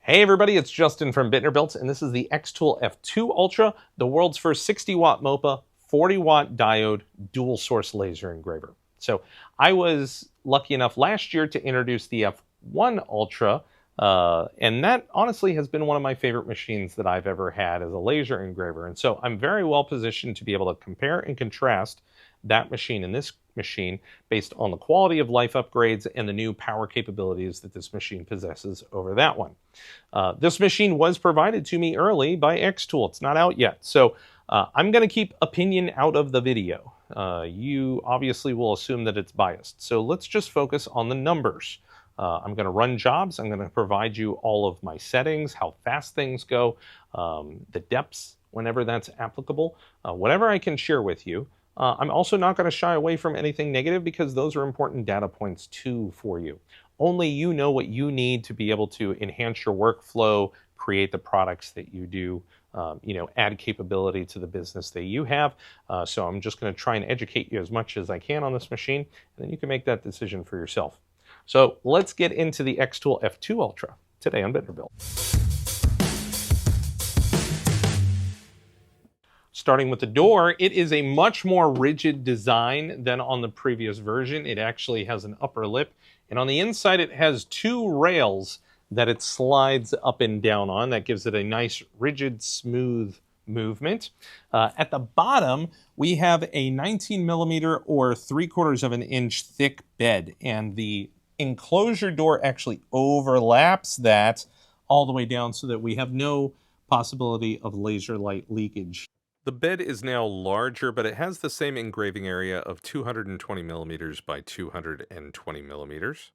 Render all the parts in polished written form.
Hey everybody, it's Justin from Bitnerbuilt, and this is the xTool F2 Ultra, the world's first 60-watt MOPA, 40-watt diode, dual-source laser engraver. So I was lucky enough last year to introduce the F1 Ultra, and that honestly has been one of my favorite machines that I've ever had as a laser engraver. And so I'm very well positioned to be able to compare and contrast that machine and this machine based on the quality of life upgrades and the new power capabilities that this machine possesses over that one. This machine was provided to me early by xTool. It's not out yet. So I'm going to keep opinion out of the video. You obviously will assume that it's biased. So let's just focus on the numbers. I'm going to run jobs. I'm going to provide you all of my settings, how fast things go, the depths whenever that's applicable, whatever I can share with you. I'm also not going to shy away from anything negative because those are important data points too for you. Only you know what you need to be able to enhance your workflow, create the products that you do, add capability to the business that you have. So I'm just going to try and educate you as much as I can on this machine, and then you can make that decision for yourself. So let's get into the xTool F2 Ultra today on Bitnerbuilt. Starting with the door, it is a much more rigid design than on the previous version. It actually has an upper lip, and on the inside it has two rails that it slides up and down on. That gives it a nice, rigid, smooth movement. At the bottom, we have a 19 millimeter or 3/4 of an inch thick bed, and the enclosure door actually overlaps that all the way down so that we have no possibility of laser light leakage. The bed is now larger, but it has the same engraving area of 220 millimeters by 220 millimeters.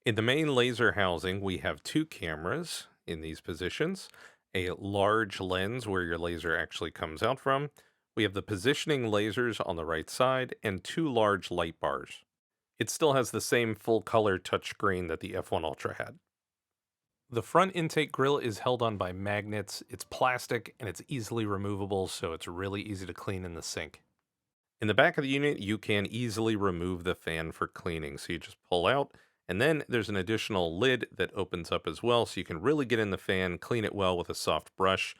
In the main laser housing, we have two cameras in these positions, a large lens where your laser actually comes out from. We have the positioning lasers on the right side and two large light bars. It still has the same full color touchscreen that the F1 Ultra had. The front intake grill is held on by magnets. It's plastic and it's easily removable, so it's really easy to clean in the sink. In the back of the unit, you can easily remove the fan for cleaning. So you just pull out, and then there's an additional lid that opens up as well, so you can really get in the fan, clean it well with a soft brush.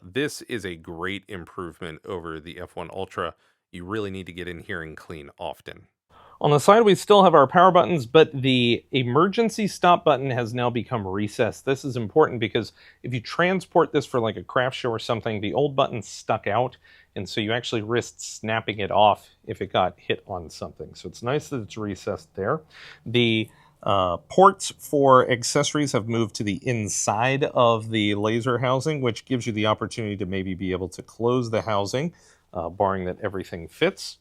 This is a great improvement over the F1 Ultra. You really need to get in here and clean often. On the side, we still have our power buttons, but the emergency stop button has now become recessed. This is important because if you transport this for like a craft show or something, the old button stuck out, and so you actually risked snapping it off if it got hit on something. So it's nice that it's recessed there. The ports for accessories have moved to the inside of the laser housing, which gives you the opportunity to maybe be able to close the housing, barring that everything fits.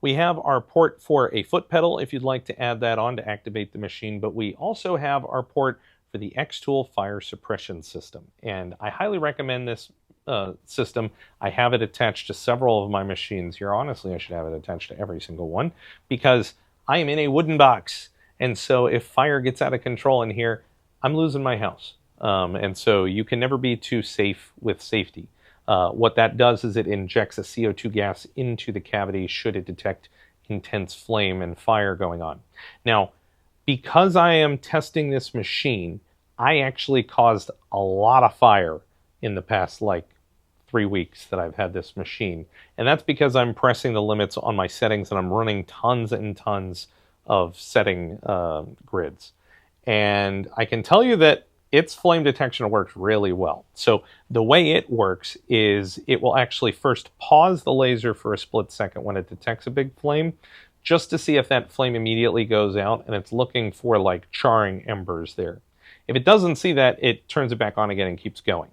We have our port for a foot pedal if you'd like to add that on to activate the machine, but we also have our port for the xTool fire suppression system. And I highly recommend this system. I have it attached to several of my machines here. Honestly, I should have it attached to every single one because I am in a wooden box. And so if fire gets out of control in here, I'm losing my house. And so you can never be too safe with safety. What that does is it injects a CO2 gas into the cavity should it detect intense flame and fire going on. Now, because I am testing this machine, I actually caused a lot of fire in the past 3 weeks that I've had this machine. And that's because I'm pressing the limits on my settings and I'm running tons and tons of setting grids. And I can tell you that its flame detection works really well. So the way it works is it will actually first pause the laser for a split second when it detects a big flame, just to see if that flame immediately goes out, and it's looking for like charring embers there. If it doesn't see that, it turns it back on again and keeps going.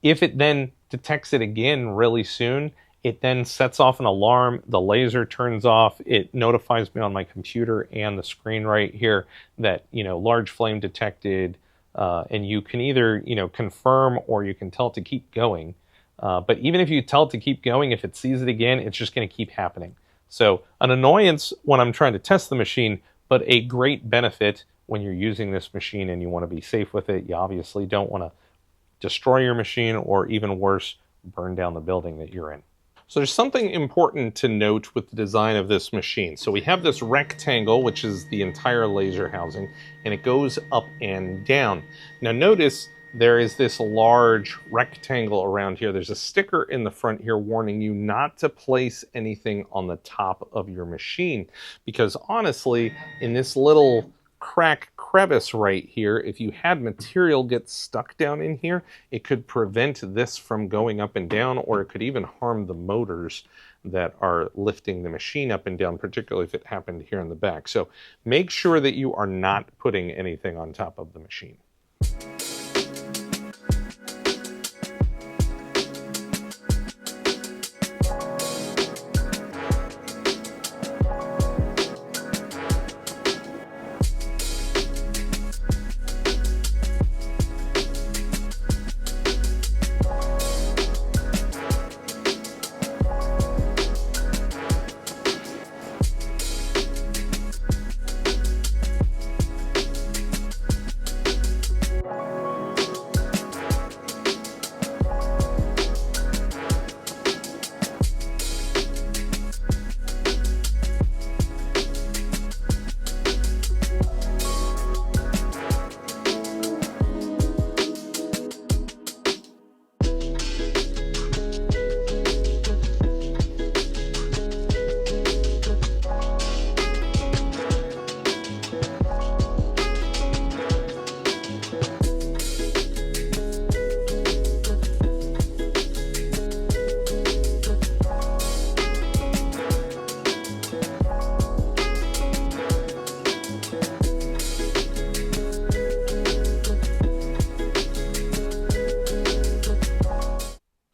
If it then detects it again really soon, it then sets off an alarm, the laser turns off, it notifies me on my computer and the screen right here that, large flame detected, and you can either, confirm or you can tell it to keep going. But even if you tell it to keep going, if it sees it again, it's just going to keep happening. So an annoyance when I'm trying to test the machine, but a great benefit when you're using this machine and you want to be safe with it. You obviously don't want to destroy your machine or even worse, burn down the building that you're in. So there's something important to note with the design of this machine. So we have this rectangle, which is the entire laser housing, and it goes up and down. Now notice there is this large rectangle around here. There's a sticker in the front here warning you not to place anything on the top of your machine, because honestly, in this little crevice right here, if you had material get stuck down in here, it could prevent this from going up and down, or it could even harm the motors that are lifting the machine up and down, particularly if it happened here in the back. So make sure that you are not putting anything on top of the machine.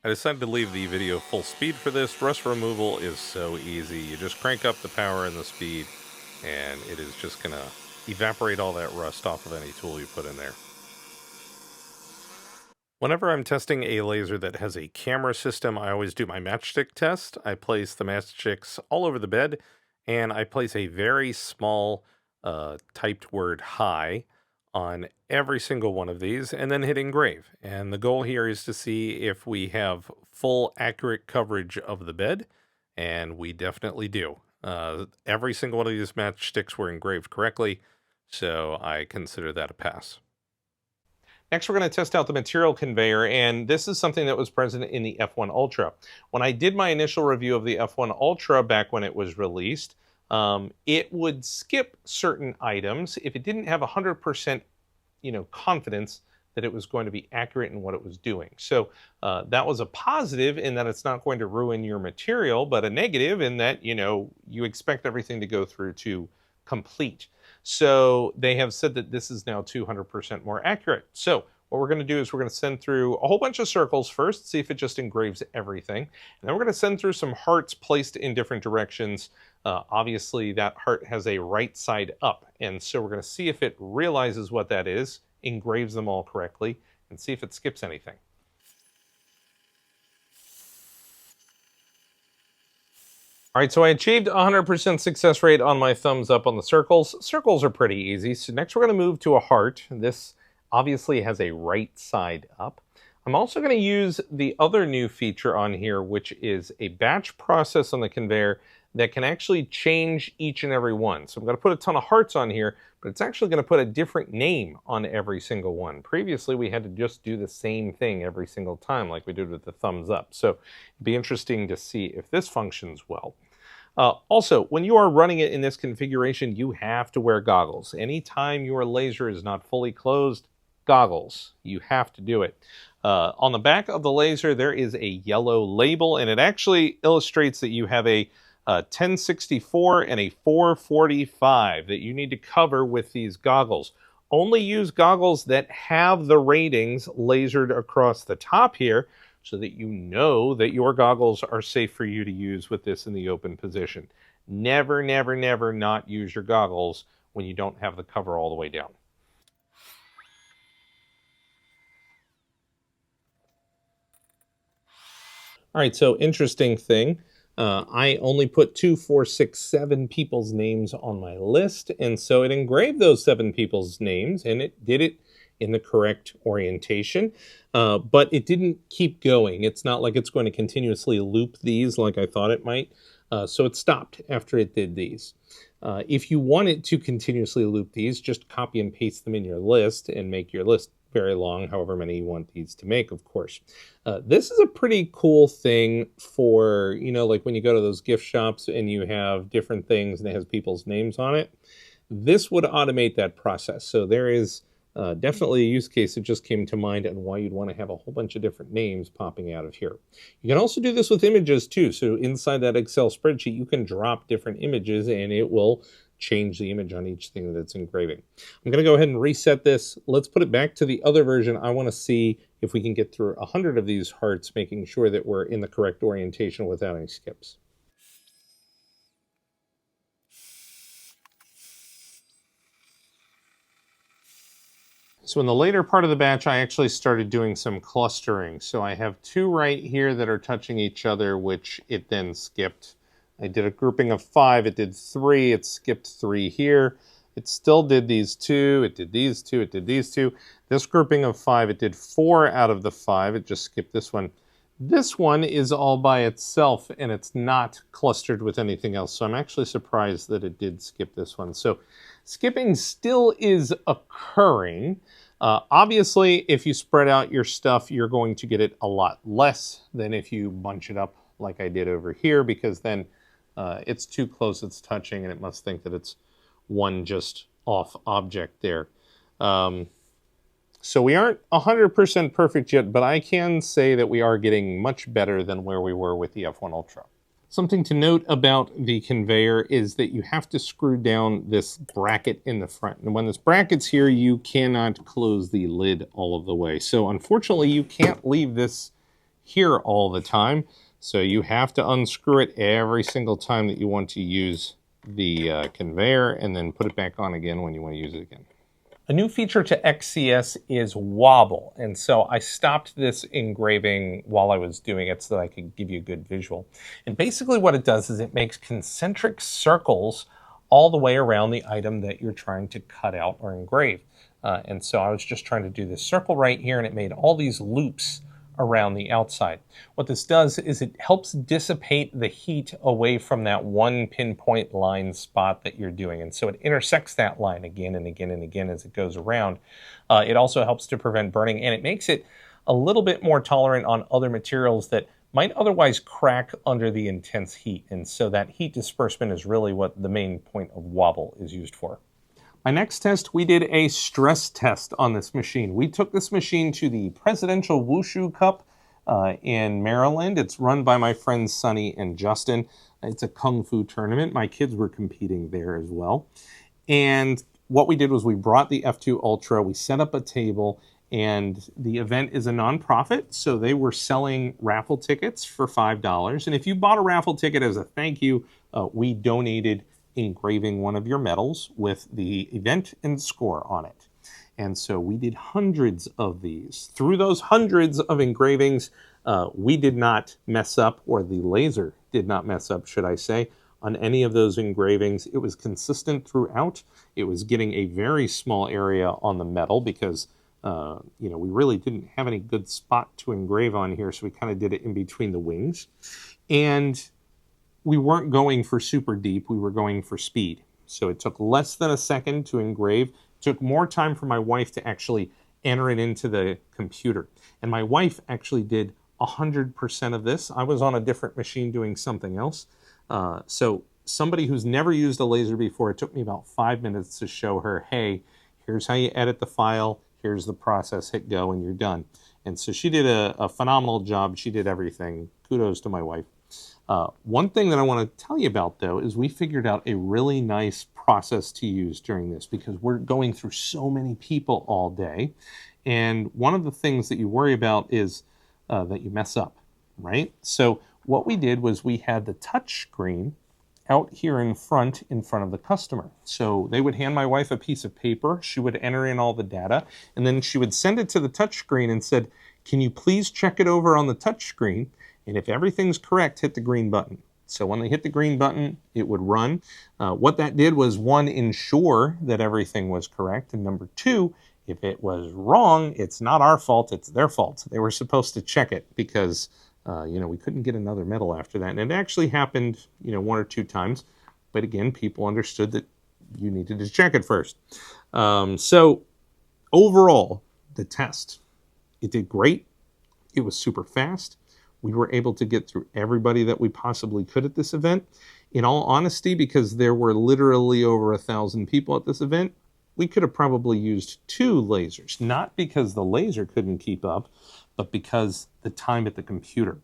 I decided to leave the video full speed for this. Rust removal is so easy. You just crank up the power and the speed, and it is just going to evaporate all that rust off of any tool you put in there. Whenever I'm testing a laser that has a camera system, I always do my matchstick test. I place the matchsticks all over the bed, and I place a very small typed word "high" on every single one of these, and then hit engrave. And the goal here is to see if we have full accurate coverage of the bed, and we definitely do. Every single one of these matchsticks were engraved correctly, so I consider that a pass. Next, we're going to test out the material conveyor, and this is something that was present in the F1 Ultra. When I did my initial review of the F1 Ultra back when it was released, it would skip certain items if it didn't have 100% confidence that it was going to be accurate in what it was doing. So that was a positive in that it's not going to ruin your material, but a negative in that you expect everything to go through to complete. So they have said that this is now 200% more accurate. So what we're going to do is we're going to send through a whole bunch of circles first, see if it just engraves everything. And then we're going to send through some hearts placed in different directions. Obviously, that heart has a right side up. And so we're going to see if it realizes what that is, engraves them all correctly, and see if it skips anything. All right, so I achieved 100% success rate on my thumbs up on the circles. Circles are pretty easy. So next we're going to move to a heart. This obviously has a right side up. I'm also going to use the other new feature on here, which is a batch process on the conveyor that can actually change each and every one. So I'm going to put a ton of hearts on here, but it's actually going to put a different name on every single one. Previously, we had to just do the same thing every single time like we did with the thumbs up. So it'd be interesting to see if this functions well. Also, when you are running it in this configuration, you have to wear goggles. Anytime your laser is not fully closed, goggles. You have to do it. On the back of the laser, there is a yellow label, and it actually illustrates that you have a 1064 and a 445 that you need to cover with these goggles. Only use goggles that have the ratings lasered across the top here so that you know that your goggles are safe for you to use with this in the open position. Never, never, never not use your goggles when you don't have the cover all the way down. All right, so interesting thing. I only put 2, 4, 6, 7 people's names on my list, and so it engraved those 7 people's names, and it did it in the correct orientation, but it didn't keep going. It's not like it's going to continuously loop these like I thought it might. So it stopped after it did these. If you want it to continuously loop these, just copy and paste them in your list and make your list very long, however many you want these to make, of course. This is a pretty cool thing for, like when you go to those gift shops and you have different things and it has people's names on it. This would automate that process. So there is definitely a use case that just came to mind on why you'd want to have a whole bunch of different names popping out of here. You can also do this with images too. So inside that Excel spreadsheet, you can drop different images and it will change the image on each thing that it's engraving. I'm going to go ahead and reset this. Let's put it back to the other version. I want to see if we can get through 100 of these hearts, making sure that we're in the correct orientation without any skips. So in the later part of the batch, I actually started doing some clustering. So I have 2 right here that are touching each other, which it then skipped. I did a grouping of 5, it did 3, it skipped 3 here. It still did these 2, it did these 2, it did these 2. This grouping of 5, it did 4 out of the 5, it just skipped this one. This one is all by itself and it's not clustered with anything else. So I'm actually surprised that it did skip this one. So skipping still is occurring. Obviously, if you spread out your stuff, you're going to get it a lot less than if you bunch it up like I did over here, because then it's too close, it's touching, and it must think that it's one just off object there. So we aren't 100% perfect yet, but I can say that we are getting much better than where we were with the F1 Ultra. Something to note about the conveyor is that you have to screw down this bracket in the front. And when this bracket's here, you cannot close the lid all of the way. So unfortunately, you can't leave this here all the time. So you have to unscrew it every single time that you want to use the conveyor and then put it back on again when you want to use it again. A new feature to XCS is Wobble, and so I stopped this engraving while I was doing it so that I could give you a good visual. And basically what it does is it makes concentric circles all the way around the item that you're trying to cut out or engrave. And so I was just trying to do this circle right here, and it made all these loops around the outside. What this does is it helps dissipate the heat away from that one pinpoint line spot that you're doing. And so it intersects that line again and again and again as it goes around. It also helps to prevent burning, and it makes it a little bit more tolerant on other materials that might otherwise crack under the intense heat. And so that heat disbursement is really what the main point of Wobble is used for. My next test, we did a stress test on this machine. We took this machine to the Presidential Wushu Cup in Maryland. It's run by my friends Sonny and Justin. It's a kung fu tournament. My kids were competing there as well. And what we did was we brought the F2 Ultra, we set up a table, and the event is a nonprofit, so they were selling raffle tickets for $5. And if you bought a raffle ticket as a thank you, we donated engraving one of your medals with the event and score on it. And so we did hundreds of these. Through those hundreds of engravings, we did not mess up, or the laser did not mess up, should I say, on any of those engravings. It was consistent throughout. It was getting a very small area on the metal because we really didn't have any good spot to engrave on here, so we kind of did it in between the wings. And we weren't going for super deep, we were going for speed. So it took less than a second to engrave. It took more time for my wife to actually enter it into the computer. And my wife actually did 100% of this. I was on a different machine doing something else. So somebody who's never used a laser before, it took me about 5 minutes to show her, hey, here's how you edit the file, here's the process, hit go, and you're done. And so she did a phenomenal job. She did everything. Kudos to my wife. One thing that I want to tell you about, though, is we figured out a really nice process to use during this because we're going through so many people all day. And one of the things that you worry about is that you mess up, right? So what we did was we had the touch screen out here in front of the customer. So they would hand my wife a piece of paper. She would enter in all the data, and then she would send it to the touch screen and said, can you please check it over on the touch screen? And if everything's correct, hit the green button. So when they hit the green button, it would run. What that did was, one, ensure that everything was correct. And number two, If it was wrong, it's not our fault, it's their fault. They were supposed to check it because, we couldn't get another metal after that. And it actually happened, 1 or 2 times. But again, people understood that you needed to check it first. So overall, the test, it did great. It was super fast. We were able to get through everybody that we possibly could at this event. In all honesty, because there were literally over 1,000 people at this event, we could have probably used 2 lasers. Not because the laser couldn't keep up, but because the time at the computer.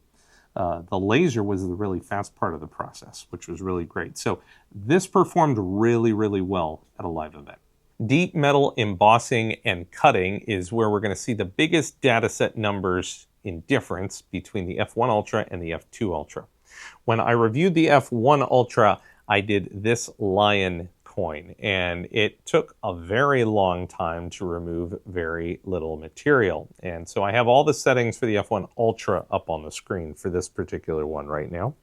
The laser was the really fast part of the process, which was really great. So this performed really, really well at a live event. Deep metal embossing and cutting is where we're going to see the biggest data set numbers in difference between the F1 Ultra and the F2 Ultra. When I reviewed the F1 Ultra, I did this lion coin, and it took a very long time to remove very little material. And so I have all the settings for the F1 Ultra up on the screen for this particular one right now.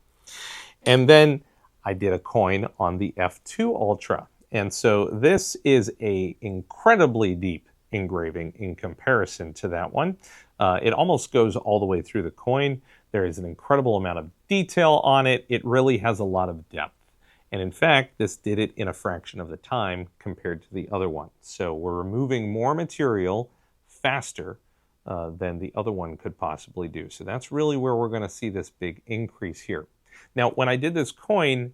And then I did a coin on the F2 Ultra. And so this is a incredibly deep engraving in comparison to that one. It almost goes all the way through the coin. There is an incredible amount of detail on it. It really has a lot of depth. And in fact, this did it in a fraction of the time compared to the other one. So we're removing more material faster than the other one could possibly do. So that's really where we're going to see this big increase here. Now, when I did this coin,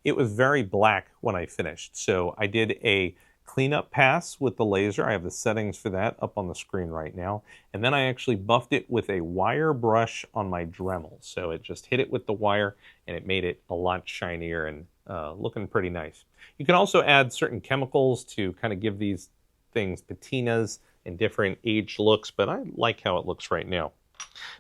it was very black when I finished. So I did a cleanup pass with the laser. I have the settings for that up on the screen right now. And then I actually buffed it with a wire brush on my Dremel. So it just hit it with the wire and it made it a lot shinier and looking pretty nice. You can also add certain chemicals to kind of give these things patinas and different aged looks, but I like how it looks right now.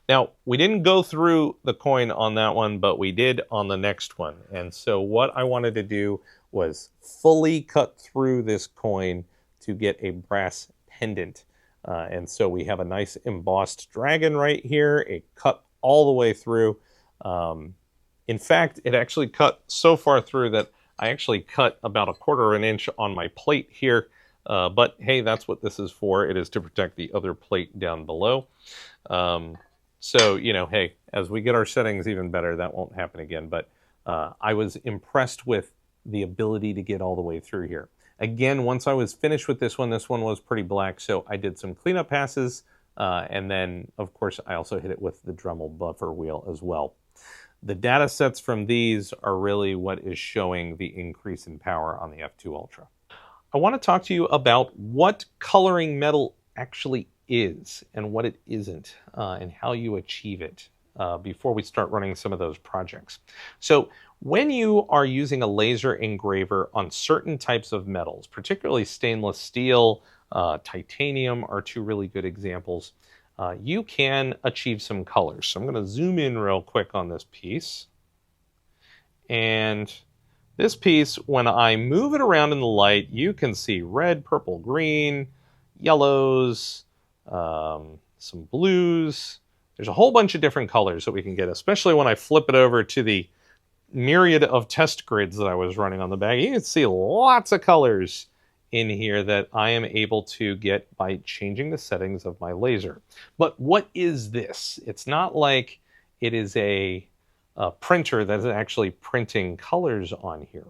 Now, we didn't go through the coin on that one, but we did on the next one. And so what I wanted to do was fully cut through this coin to get a brass pendant. And so we have a nice embossed dragon right here. It cut all the way through. In fact, it actually cut so far through that I actually cut about 1/4 of an inch on my plate here. But hey, that's what this is for. It is to protect the other plate down below. So, hey, as we get our settings even better, that won't happen again. But I was impressed with the ability to get all the way through here. Again, once I was finished with this one was pretty black, so I did some cleanup passes, and then, of course, I also hit it with the Dremel buffer wheel as well. The data sets from these are really what is showing the increase in power on the F2 Ultra. I want to talk to you about what coloring metal actually is and what it isn't, and how you achieve it before we start running some of those projects. So when you are using a laser engraver on certain types of metals, particularly stainless steel, titanium are 2 really good examples, you can achieve some colors. So I'm going to zoom in real quick on this piece. And this piece, when I move it around in the light, you can see red, purple, green, yellows, some blues. There's a whole bunch of different colors that we can get, especially when I flip it over to the myriad of test grids that I was running on the bag. You can see lots of colors in here that I am able to get by changing the settings of my laser. But what is this? It's not like it is a printer that is actually printing colors on here.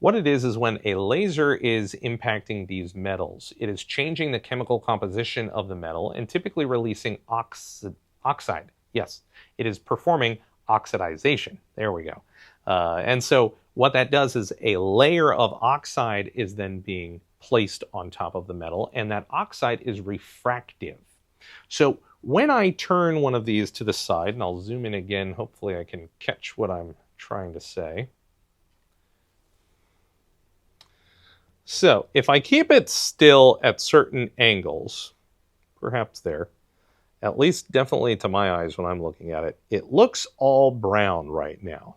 What it is when a laser is impacting these metals, it is changing the chemical composition of the metal and typically releasing oxide. Yes, it is performing oxidization. There we go. And so what that does is a layer of oxide is then being placed on top of the metal, and that oxide is refractive. So when I turn one of these to the side, and I'll zoom in again, hopefully I can catch what I'm trying to say. So if I keep it still at certain angles, perhaps there, at least definitely to my eyes when I'm looking at it, it looks all brown right now.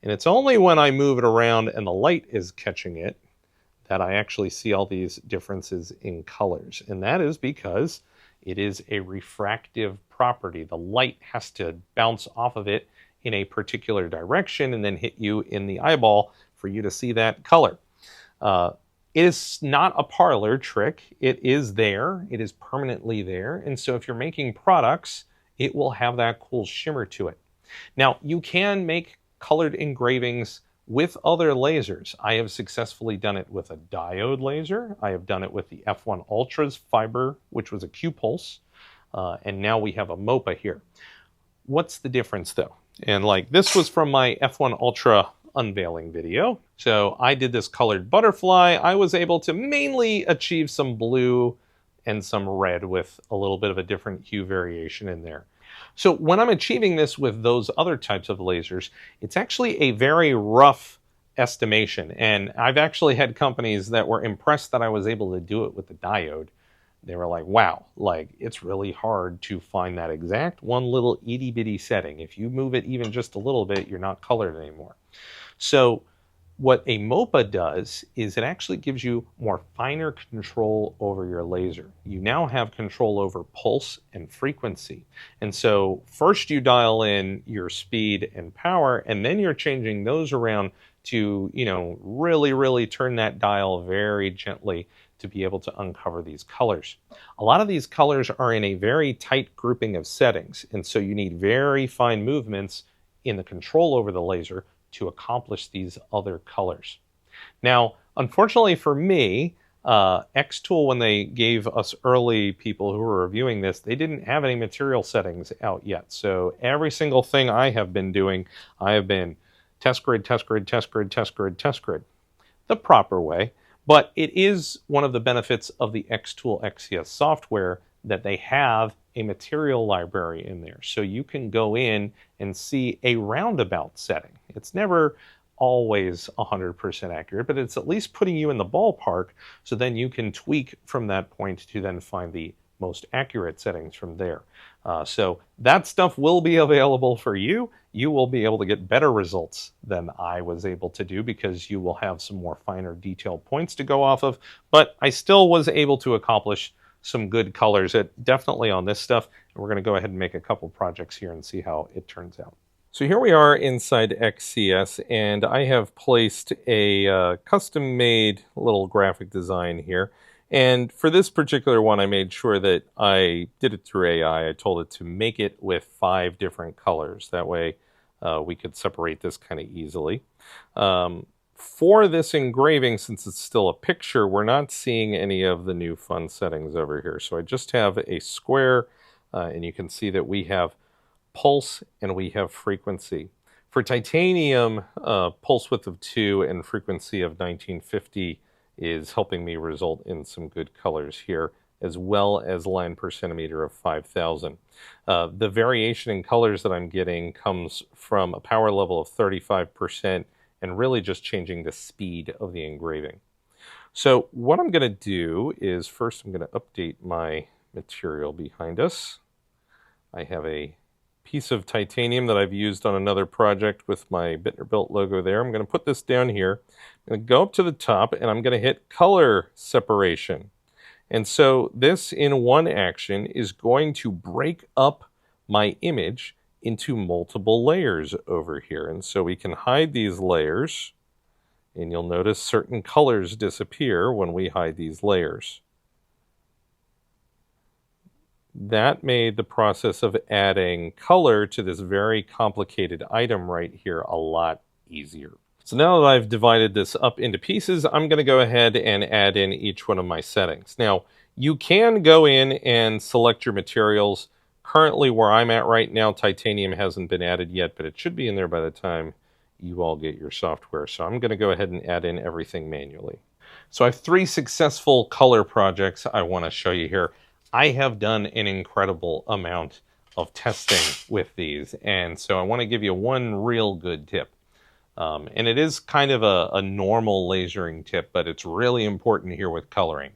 And it's only when I move it around and the light is catching it that I actually see all these differences in colors. And that is because it is a refractive property. The light has to bounce off of it in a particular direction and then hit you in the eyeball for you to see that color. It is not a parlor trick. It is there. It is permanently there. And so if you're making products, it will have that cool shimmer to it. Now, you can make colored engravings with other lasers. I have successfully done it with a diode laser. I have done it with the F1 Ultra's fiber, which was a Q-pulse. And now we have a MOPA here. What's the difference though? And like this was from my F1 Ultra unveiling video. So I did this colored butterfly. I was able to mainly achieve some blue and some red with a little bit of a different hue variation in there. So when I'm achieving this with those other types of lasers, it's actually a very rough estimation. And I've actually had companies that were impressed that I was able to do it with the diode. They were like, wow, like it's really hard to find that exact one little itty bitty setting. If you move it even just a little bit, you're not colored anymore. So what a MOPA does is it actually gives you more finer control over your laser. You now have control over pulse and frequency. And so first you dial in your speed and power, and then you're changing those around to, really turn that dial very gently to be able to uncover these colors. A lot of these colors are in a very tight grouping of settings, and so you need very fine movements in the control over the laser to accomplish these other colors. Now, unfortunately for me, xTool, when they gave us early people who were reviewing this, they didn't have any material settings out yet. So every single thing I have been doing, I have been test grid, test grid, test grid, test grid, test grid, the proper way. But it is one of the benefits of the xTool XCS software that they have a material library in there. So you can go in and see a roundabout setting. It's never always 100% accurate, but it's at least putting you in the ballpark, so then you can tweak from that point to then find the most accurate settings from there. So that stuff will be available for you. You will be able to get better results than I was able to do because you will have some more finer detailed points to go off of, but I still was able to accomplish some good colors definitely on this stuff. And we're going to go ahead and make a couple projects here and see how it turns out. So here we are inside XCS, and I have placed a custom-made little graphic design here. And for this particular one, I made sure that I did it through AI. I told it to make it with 5 different colors. That way we could separate this kind of easily. For this engraving, since it's still a picture, we're not seeing any of the new fun settings over here. So I just have a square, and you can see that we have pulse and we have frequency. For titanium, pulse width of 2 and frequency of 1950 is helping me result in some good colors here, as well as line per centimeter of 5,000. The variation in colors that I'm getting comes from a power level of 35% and really just changing the speed of the engraving. So what I'm going to do is first I'm going to update my material behind us. I have a piece of titanium that I've used on another project with my Bitterbuilt logo there. I'm going to put this down here. I'm going to go up to the top and I'm going to hit color separation. And so this in one action is going to break up my image into multiple layers over here. And so we can hide these layers, and you'll notice certain colors disappear when we hide these layers. That made the process of adding color to this very complicated item right here a lot easier. So now that I've divided this up into pieces, I'm going to go ahead and add in each one of my settings. Now, you can go in and select your materials. Currently, where I'm at right now, titanium hasn't been added yet, but it should be in there by the time you all get your software. So I'm going to go ahead and add in everything manually. So I have 3 successful color projects I want to show you here. I have done an incredible amount of testing with these, and so I want to give you one real good tip. And it is kind of a normal lasering tip, but it's really important here with coloring.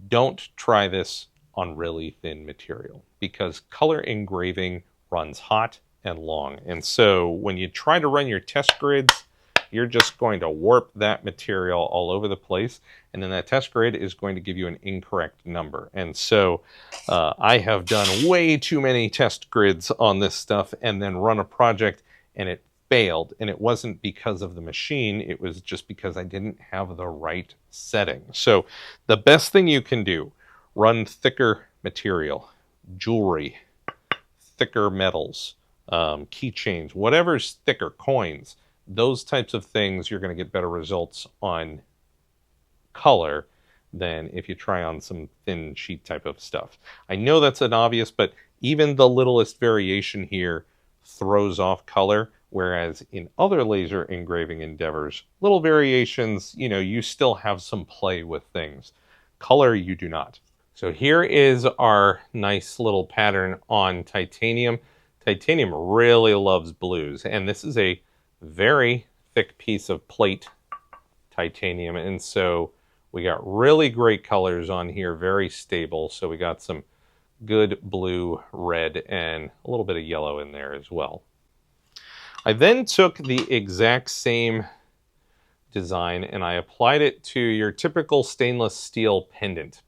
Don't try this on really thin material, because color engraving runs hot and long. And so when you try to run your test grids, you're just going to warp that material all over the place, and then that test grid is going to give you an incorrect number. And so I have done way too many test grids on this stuff and then run a project and it failed, and it wasn't because of the machine, it was just because I didn't have the right setting. So the best thing you can do, run thicker material, jewelry, thicker metals, keychains, whatever's thicker, coins, those types of things, you're going to get better results on color than if you try on some thin sheet type of stuff. I know that's an obvious, but even the littlest variation here throws off color, whereas in other laser engraving endeavors, little variations, you still have some play with things. Color, you do not. So here is our nice little pattern on titanium. Titanium really loves blues, and this is a very thick piece of plate titanium, and so we got really great colors on here, very stable. So we got some good blue, red, and a little bit of yellow in there as well. I then took the exact same design and I applied it to your typical stainless steel pendant.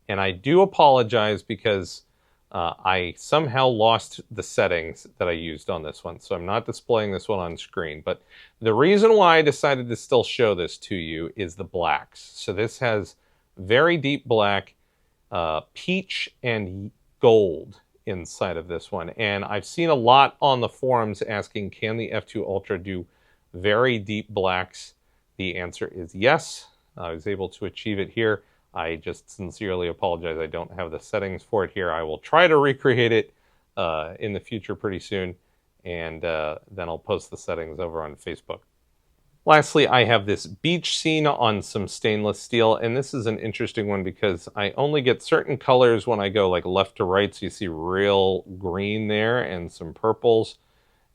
And I do apologize because I somehow lost the settings that I used on this one. So I'm not displaying this one on screen. But the reason why I decided to still show this to you is the blacks. So this has very deep black, peach, and gold inside of this one. And I've seen a lot on the forums asking, can the F2 Ultra do very deep blacks? The answer is yes. I was able to achieve it here. I just sincerely apologize. I don't have the settings for it here. I will try to recreate it in the future pretty soon, and then I'll post the settings over on Facebook. Lastly, I have this beach scene on some stainless steel, and this is an interesting one because I only get certain colors when I go like left to right, so you see real green there and some purples.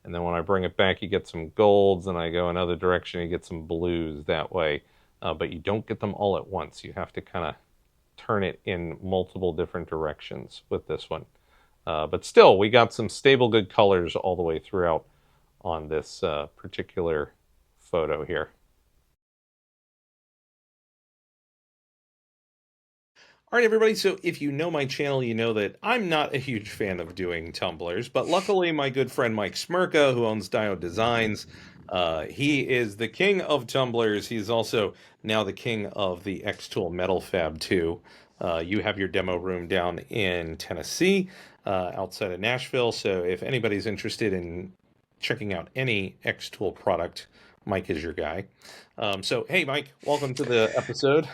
And then when I bring it back, you get some golds, and I go another direction, you get some blues that way. But you don't get them all at once. You have to kind of turn it in multiple different directions with this one. But still, we got some stable, good colors all the way throughout on this particular photo here. All right, everybody, so if you know my channel, you know that I'm not a huge fan of doing tumblers, but luckily my good friend Mike Smirka, who owns Diode Designs, he is the king of tumblers. He's also now the king of the xTool Metal Fab too. You have your demo room down in Tennessee, outside of Nashville, so if anybody's interested in checking out any xTool product, Mike is your guy. So, hey, Mike, welcome to the episode.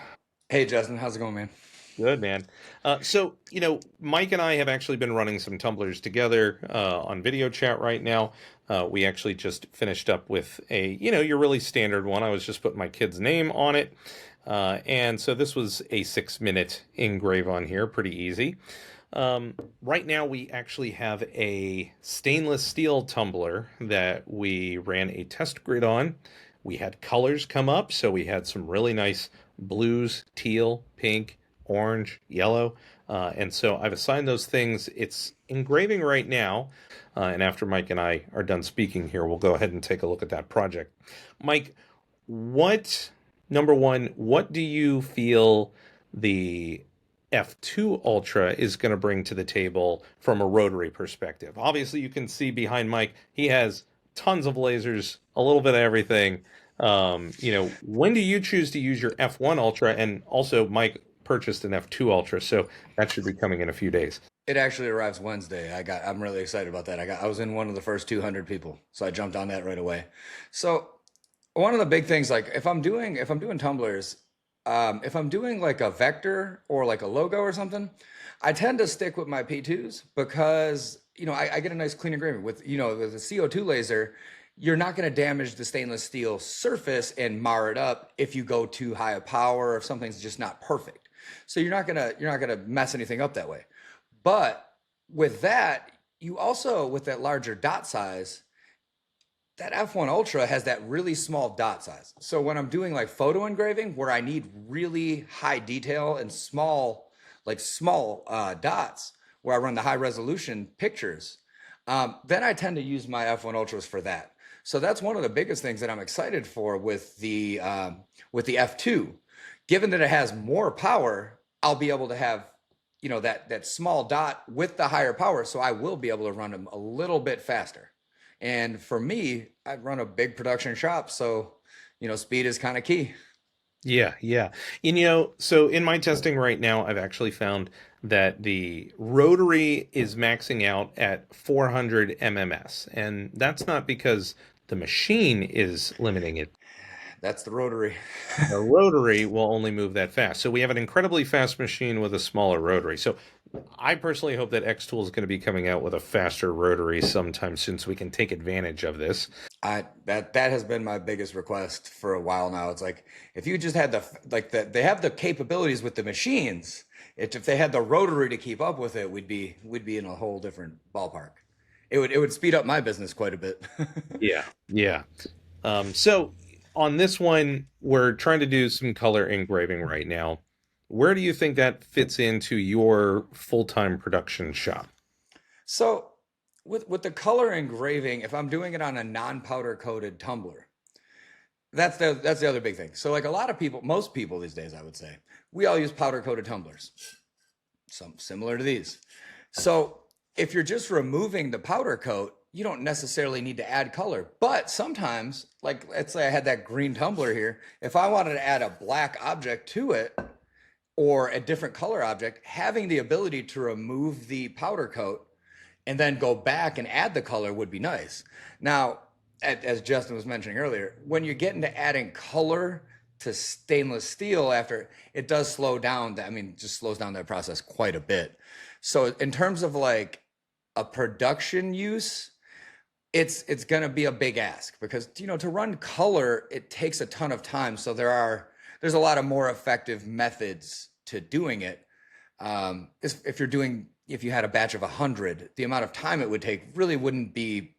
Hey Justin, how's it going, man? Good, man. So, Mike and I have actually been running some tumblers together on video chat right now. We actually just finished up with your really standard one. I was just putting my kid's name on it. And so this was a 6-minute engrave on here, pretty easy. Right now we actually have a stainless steel tumbler that we ran a test grid on. We had colors come up, so we had some really nice blues, teal, pink, orange, yellow, and so I've assigned those things. It's engraving right now, and after Mike and I are done speaking here, we'll go ahead and take a look at that project. Mike, number one, what do you feel the F2 Ultra is going to bring to the table from a rotary perspective? Obviously, you can see behind Mike, he has tons of lasers, a little bit of everything. When do you choose to use your F1 Ultra? And also, Mike purchased an F2 Ultra, so that should be coming in a few days. It actually arrives Wednesday. I'm really excited about that. I was in one of the first 200 people, so I jumped on that right away. So one of the big things, like if I'm doing tumblers, if I'm doing like a vector or like a logo or something, I tend to stick with my P2s because I get a nice clean engraving with the CO2 laser. You're not going to damage the stainless steel surface and mar it up if you go too high a power or if something's just not perfect. So you're not gonna mess anything up that way. But with that, you also, with that larger dot size, that F1 Ultra has that really small dot size. So when I'm doing like photo engraving where I need really high detail and small dots where I run the high resolution pictures, then I tend to use my F1 Ultras for that. So that's one of the biggest things that I'm excited for with the F2. Given that it has more power, I'll be able to have, that small dot with the higher power. So I will be able to run them a little bit faster. And for me, I run a big production shop, so speed is kind of key. Yeah, yeah. And so in my testing right now, I've actually found that the rotary is maxing out at 400 MMS. And that's not because the machine is limiting it. That's the rotary. The rotary will only move that fast. So we have an incredibly fast machine with a smaller rotary. So I personally hope that xTool is going to be coming out with a faster rotary sometime soon so we can take advantage of this. That has been my biggest request for a while now. It's like if you just had they have the capabilities with the machines. If they had the rotary to keep up with it, we'd be in a whole different ballpark. It would speed up my business quite a bit. Yeah, yeah. So on this one, we're trying to do some color engraving right now. Where do you think that fits into your full-time production shop? So with the color engraving, if I'm doing it on a non-powder coated tumbler, that's the other big thing. So like a lot of people, most people these days, I would say, we all use powder coated tumblers, some similar to these. So if you're just removing the powder coat, you don't necessarily need to add color. But sometimes, like let's say I had that green tumbler here, if I wanted to add a black object to it or a different color object, having the ability to remove the powder coat and then go back and add the color would be nice. Now, as Justin was mentioning earlier, when you get into adding color to stainless steel after, it does slow down. I mean, just slows down that process quite a bit. So in terms of like a production use, it's going to be a big ask because to run color, it takes a ton of time. So there's a lot of more effective methods to doing it. If you had a batch of 100, the amount of time it would take really wouldn't be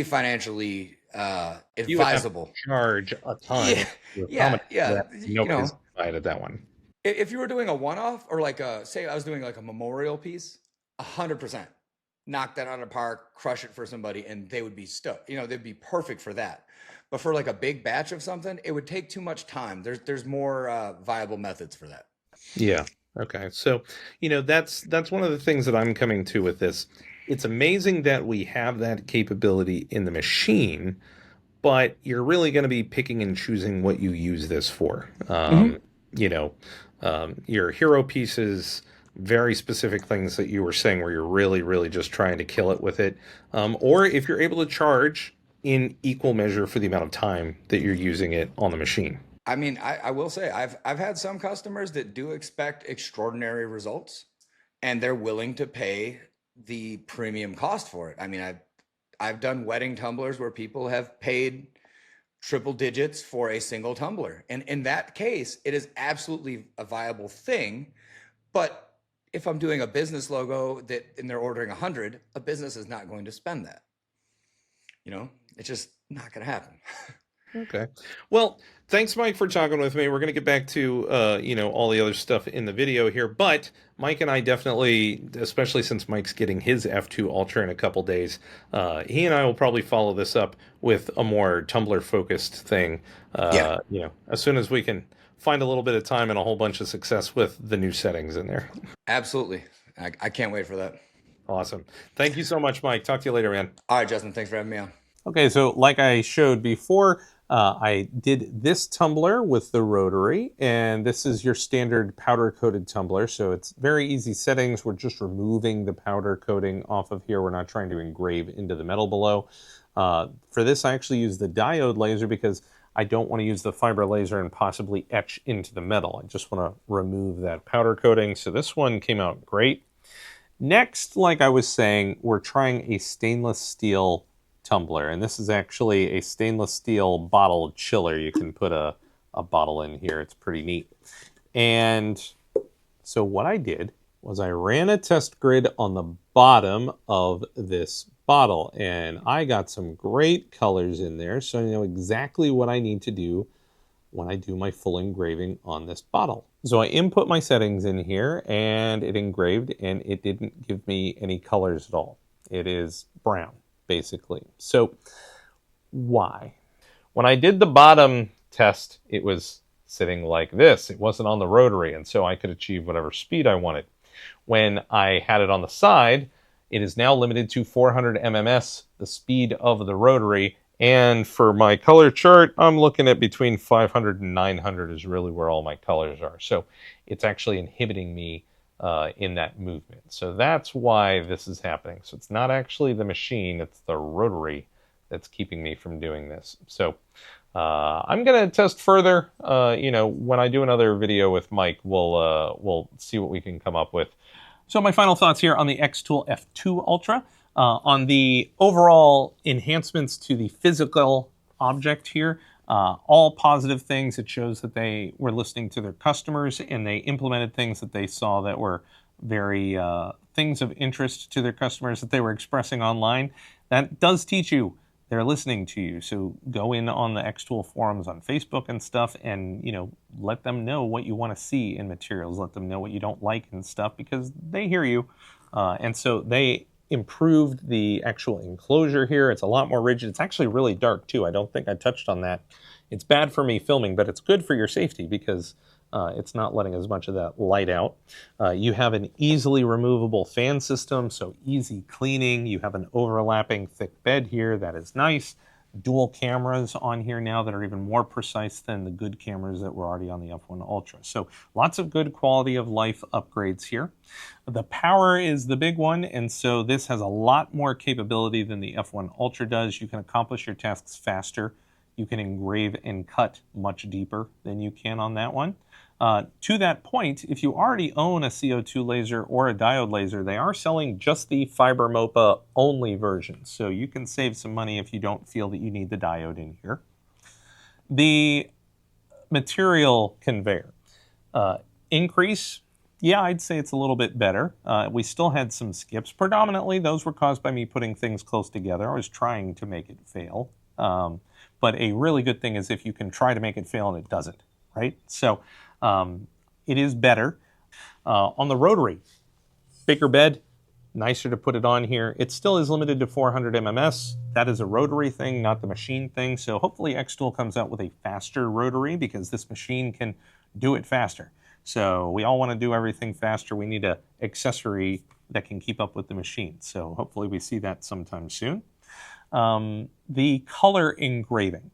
financially You would have to advisable. charge a ton Yeah, to yeah, accommodate yeah. that. Nobody's invited that one. If you were doing a one-off or like say I was doing like a memorial piece, 100% knock that out of the park, crush it for somebody, and they would be stoked. They'd be perfect for that. But for like a big batch of something, it would take too much time. There's more viable methods for that. Yeah. Okay. So, that's one of the things that I'm coming to with this. It's amazing that we have that capability in the machine, but you're really going to be picking and choosing what you use this for. Hmm. You know, your hero pieces, very specific things that you were saying where you're really, really just trying to kill it with it. Or if you're able to charge in equal measure for the amount of time that you're using it on the machine. I mean, I will say I've had some customers that do expect extraordinary results, and they're willing to pay the premium cost for it. I mean, I've done wedding tumblers where people have paid triple digits for a single tumbler, and in that case, it is absolutely a viable thing. But if I'm doing a business logo and they're ordering 100, a business is not going to spend that. It's just not going to happen. Okay. Well, thanks, Mike, for talking with me. We're going to get back to all the other stuff in the video here, but Mike and I definitely, especially since Mike's getting his F2 Ultra in a couple days, he and I will probably follow this up with a more Tumblr focused thing. Yeah, As soon as we can find a little bit of time and a whole bunch of success with the new settings in there. absolutely. I can't wait for that. Awesome. Thank you so much, Mike. Talk to you later, man. All right, Justin, thanks for having me on. Okay, so like I showed before, I did this tumbler with the rotary, and this is your standard powder-coated tumbler, so it's very easy settings. We're just removing the powder coating off of here. We're not trying to engrave into the metal below. For this, I actually use the diode laser because I don't want to use the fiber laser and possibly etch into the metal. I just want to remove that powder coating, so this one came out great. Next, like I was saying, we're trying a stainless steel tumbler, and this is actually a stainless steel bottle chiller. You can put a bottle in here. It's pretty neat. And so what I did was I ran a test grid on the bottom of this bottle, and I got some great colors in there, so I know exactly what I need to do when I do my full engraving on this bottle. So I input my settings in here, and it engraved, and it didn't give me any colors at all. It is brown, basically. So why? When I did the bottom test, it was sitting like this. It wasn't on the rotary, and so I could achieve whatever speed I wanted. When I had it on the side, It is now limited to 400 MMS, the speed of the rotary. And for my color chart, I'm looking at between 500 and 900 is really where all my colors are. So it's actually inhibiting me in that movement. So that's why this is happening. So it's not actually the machine, it's the rotary that's keeping me from doing this. So I'm going to test further. When I do another video with Mike, we'll see what we can come up with. So my final thoughts here on the xTool F2 Ultra. On the overall enhancements to the physical object here, all positive things. It shows that they were listening to their customers and they implemented things that they saw that were very things of interest to their customers that they were expressing online. That does teach you they're listening to you. So go in on the xTool forums on Facebook and stuff and, let them know what you want to see in materials. Let them know what you don't like and stuff because they hear you. And so they improved the actual enclosure here. It's a lot more rigid. It's actually really dark too. I don't think I touched on that. It's bad for me filming, but it's good for your safety because it's not letting as much of that light out. You have an easily removable fan system, so easy cleaning. You have an overlapping thick bed here. That is nice. Dual cameras on here now that are even more precise than the good cameras that were already on the F1 Ultra. So lots of good quality of life upgrades here. The power is the big one, and so this has a lot more capability than the F1 Ultra does. You can accomplish your tasks faster. You can engrave and cut much deeper than you can on that one. To that point, if you already own a CO2 laser or a diode laser, they are selling just the fiber MOPA only version. So you can save some money if you don't feel that you need the diode in here. The material conveyor. Increase, yeah, I'd say it's a little bit better. We still had some skips. Predominantly, those were caused by me putting things close together. I was trying to make it fail. But a really good thing is if you can try to make it fail and it doesn't, right? So it is better. On the rotary, bigger bed, nicer to put it on here. It still is limited to 400 MMS. That is a rotary thing, not the machine thing. So hopefully xTool comes out with a faster rotary because this machine can do it faster. So we all want to do everything faster. We need an accessory that can keep up with the machine. So hopefully we see that sometime soon. The color engraving.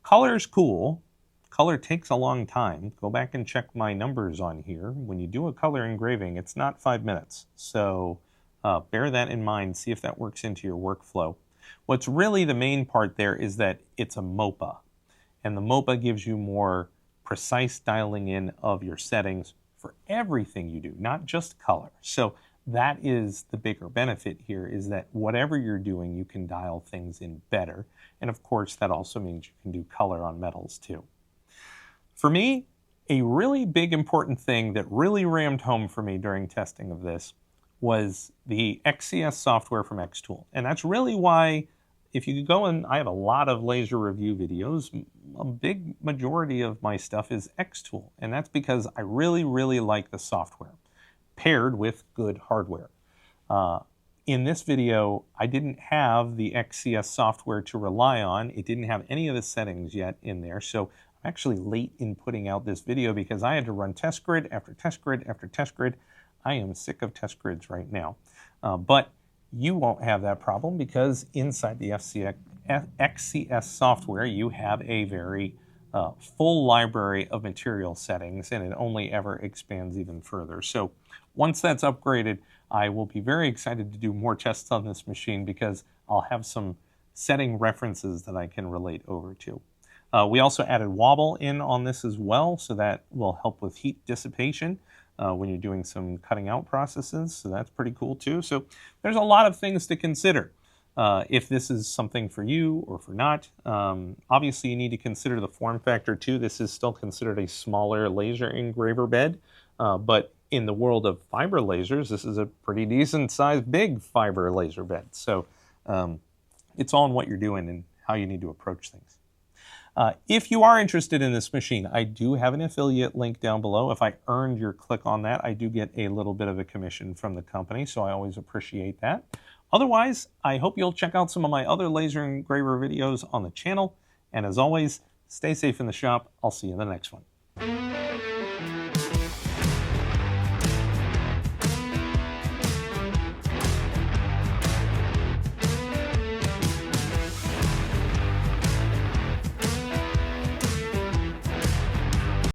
Color is cool. Color takes a long time. Go back and check my numbers on here. When you do a color engraving, it's not 5 minutes. So bear that in mind. See if that works into your workflow. What's really the main part there is that it's a MOPA. And the MOPA gives you more precise dialing in of your settings for everything you do, not just color. So that is the bigger benefit here, is that whatever you're doing, you can dial things in better. And of course, that also means you can do color on metals too. For me, a really big important thing that really rammed home for me during testing of this was the XCS software from xTool. And that's really why, if you go and I have a lot of laser review videos, a big majority of my stuff is xTool. And that's because I really, really like the software paired with good hardware. In this video, I didn't have the XCS software to rely on. It didn't have any of the settings yet in there. So I'm actually late in putting out this video because I had to run test grid after test grid after test grid. I am sick of test grids right now. But you won't have that problem because inside the XCS software, you have a very full library of material settings, and it only ever expands even further. So once that's upgraded, I will be very excited to do more tests on this machine because I'll have some setting references that I can relate over to. We also added Wobble in on this as well, so that will help with heat dissipation when you're doing some cutting out processes, so that's pretty cool too. So there's a lot of things to consider if this is something for you or for not. Obviously, you need to consider the form factor too. This is still considered a smaller laser engraver bed, but in the world of fiber lasers, this is a pretty decent sized big fiber laser bed. So it's all in what you're doing and how you need to approach things. If you are interested in this machine, I do have an affiliate link down below. If I earned your click on that, I do get a little bit of a commission from the company, so I always appreciate that. Otherwise, I hope you'll check out some of my other laser engraver videos on the channel. And as always, stay safe in the shop. I'll see you in the next one.